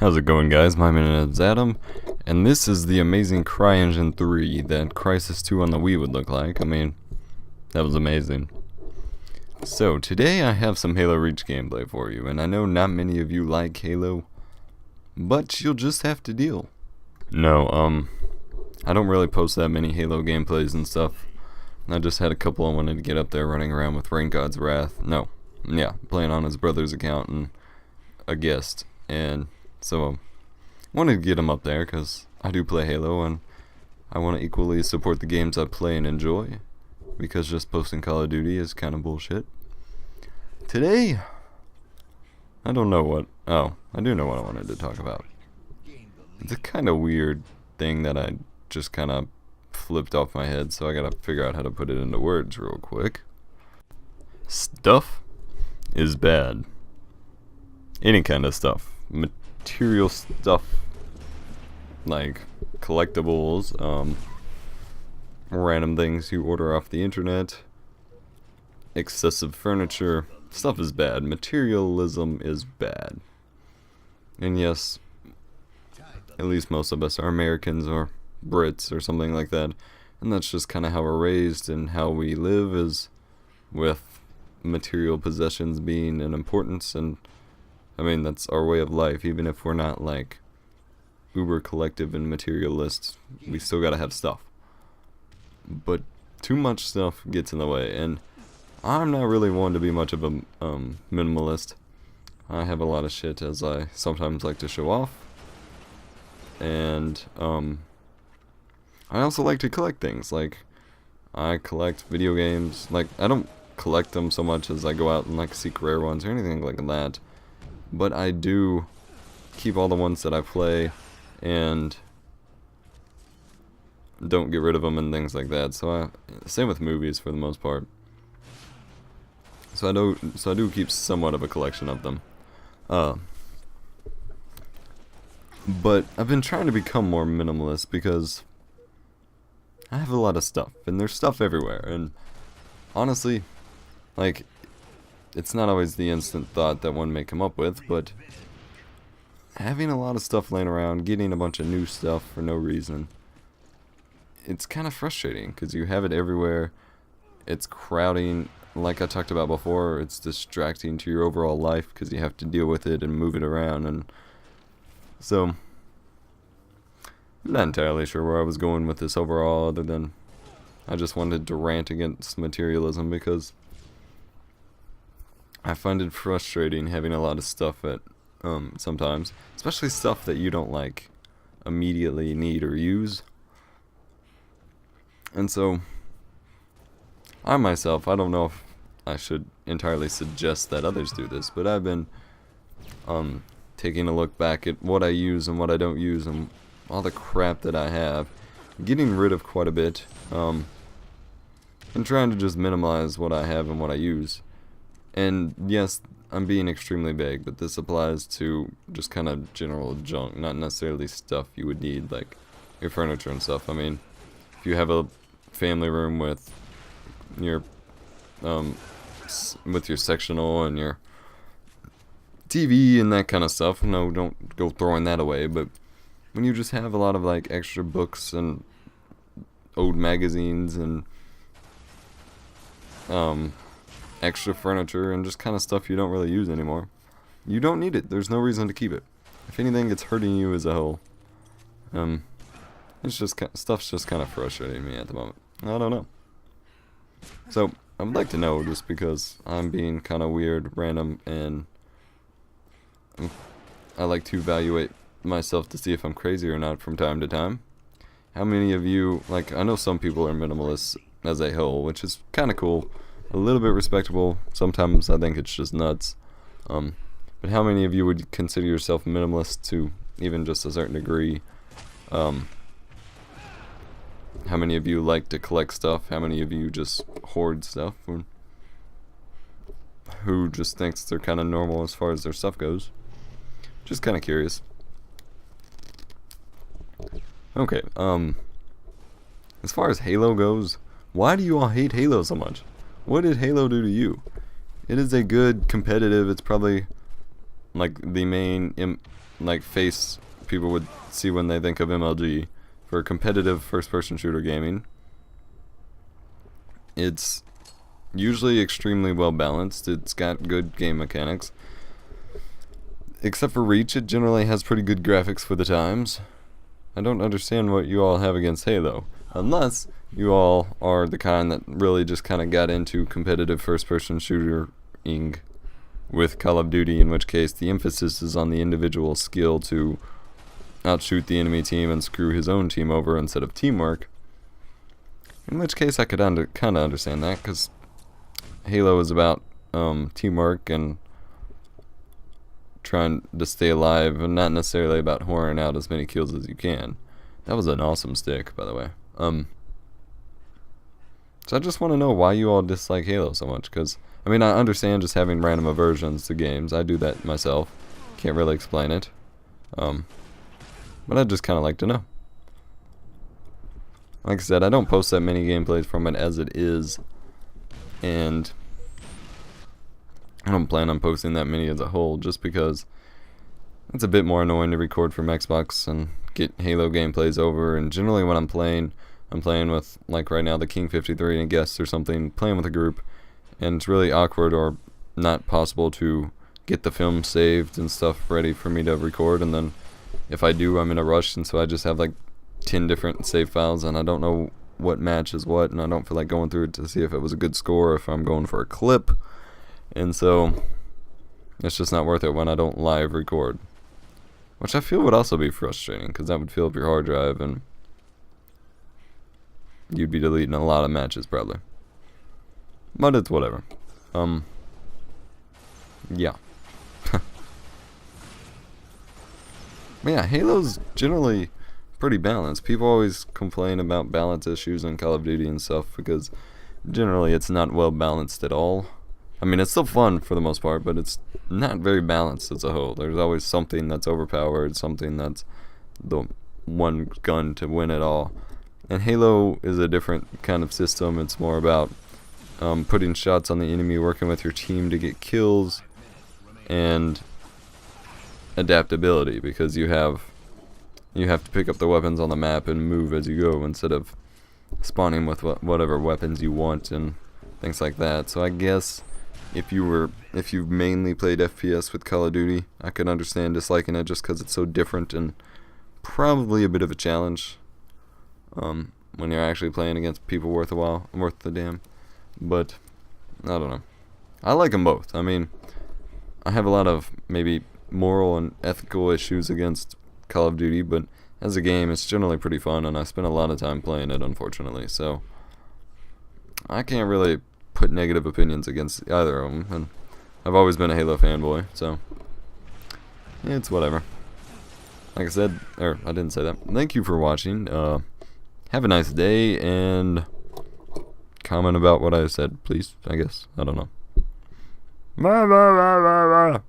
How's it going, guys? My name is Adam, and this is the amazing CryEngine 3 that Crysis 2 on the Wii would look like. I mean, that was amazing. So, today I have some Halo Reach gameplay for you, and I know not many of you like Halo, but you'll just have to deal. No, I don't really post that many Halo gameplays and stuff. I just had a couple I wanted to get up there running around with Rain God's Wrath. Playing on his brother's account and a guest, and so wanted to get him up there because I do play Halo and I want to equally support the games I play and enjoy, because just posting Call of Duty is kind of bullshit. Today, I do know what I wanted to talk about. It's a kind of weird thing that I just kind of flipped off my head, so I gotta figure out how to put it into words real quick. Stuff is bad. Any kind of stuff. Material stuff, like collectibles, random things you order off the internet, excessive furniture. Stuff is bad. Materialism is bad. And yes, at least most of us are Americans or Brits or something like that, and that's just kind of how we're raised, and how we live is with material possessions being an importance. And I mean, that's our way of life. Even if we're not like uber collective and materialists, we still gotta have stuff. But too much stuff gets in the way, and I'm not really one to be much of a minimalist. I have a lot of shit, as I sometimes like to show off, and I also like to collect things. Like, I collect video games. Like, I don't collect them so much as I go out and like seek rare ones or anything like that, but I do keep all the ones that I play and don't get rid of them and things like that. So same with movies for the most part. So I do keep somewhat of a collection of them. But I've been trying to become more minimalist because I have a lot of stuff, and there's stuff everywhere, and honestly, like, it's not always the instant thought that one may come up with, but having a lot of stuff laying around, getting a bunch of new stuff for no reason, it's kind of frustrating, because you have it everywhere. It's crowding, like I talked about before. It's distracting to your overall life, because you have to deal with it and move it around, and so I'm not entirely sure where I was going with this overall, other than I just wanted to rant against materialism, because I find it frustrating having a lot of stuff at sometimes, especially stuff that you don't like immediately need or use. And so I myself, I don't know if I should entirely suggest that others do this, but I've been taking a look back at what I use and what I don't use, and all the crap that I have, getting rid of quite a bit, and trying to just minimize what I have and what I use. And yes, I'm being extremely vague, but this applies to just kind of general junk, not necessarily stuff you would need, like your furniture and stuff. I mean, if you have a family room with your sectional and your TV and that kind of stuff, no, don't go throwing that away. But when you just have a lot of like extra books and old magazines and extra furniture and just kind of stuff you don't really use anymore, you don't need it. There's no reason to keep it. If anything, it's hurting you as a whole. It's just stuff's just kind of frustrating me at the moment. I don't know. So I would like to know, just because I'm being kind of weird, random, and I like to evaluate myself to see if I'm crazy or not from time to time. How many of you, like, I know some people are minimalists as a whole, which is kind of cool, a little bit respectable. Sometimes I think it's just nuts. But how many of you would consider yourself minimalist to even just a certain degree? How many of you like to collect stuff? How many of you just hoard stuff? Or who just thinks they're kind of normal as far as their stuff goes? Just kind of curious. Okay, as far as Halo goes, why do you all hate Halo so much? What did Halo do to you? It is a good competitive, it's probably like the main face people would see when they think of MLG for competitive first-person shooter gaming. It's usually extremely well balanced. It's got good game mechanics. Except for Reach, it generally has pretty good graphics for the times. I don't understand what you all have against Halo, unless you all are the kind that really just kind of got into competitive first-person shooting with Call of Duty, in which case the emphasis is on the individual skill to outshoot the enemy team and screw his own team over instead of teamwork. In which case I could kind of understand that, because Halo is about teamwork and trying to stay alive, and not necessarily about whoring out as many kills as you can. That was an awesome stick, by the way. So I just want to know why you all dislike Halo so much, because, I mean, I understand just having random aversions to games. I do that myself. Can't really explain it. But I'd just kind of like to know. Like I said, I don't post that many gameplays from it as it is, and I don't plan on posting that many as a whole, just because it's a bit more annoying to record from Xbox and get Halo gameplays over. And generally when I'm playing with, like right now, the King 53 and guests or something, playing with a group, and it's really awkward or not possible to get the film saved and stuff ready for me to record, and then if I do, I'm in a rush, and so I just have like 10 different save files, and I don't know what match is what, and I don't feel like going through it to see if it was a good score or if I'm going for a clip, and so it's just not worth it when I don't live record, which I feel would also be frustrating, because that would fill up your hard drive and you'd be deleting a lot of matches probably, but it's whatever. Yeah. Yeah, Halo's generally pretty balanced. People always complain about balance issues in Call of Duty and stuff, because generally it's not well balanced at all. I mean, it's still fun for the most part, but it's not very balanced as a whole. There's always something that's overpowered, something that's the one gun to win it all. And Halo is a different kind of system. It's more about putting shots on the enemy, working with your team to get kills, and adaptability, because you have to pick up the weapons on the map and move as you go, instead of spawning with whatever weapons you want and things like that. So I guess if you've mainly played FPS with Call of Duty, I could understand disliking it, just because it's so different and probably a bit of a challenge when you're actually playing against people worth the damn. But I don't know. I like them both. I mean, I have a lot of maybe moral and ethical issues against Call of Duty, but as a game it's generally pretty fun, and I spend a lot of time playing it, unfortunately, so I can't really put negative opinions against either of them, and I've always been a Halo fanboy, so it's whatever. Like I said, or I didn't say that. Thank you for watching. Have a nice day, and comment about what I said, please, I guess. I don't know. Blah, blah, blah, blah, blah.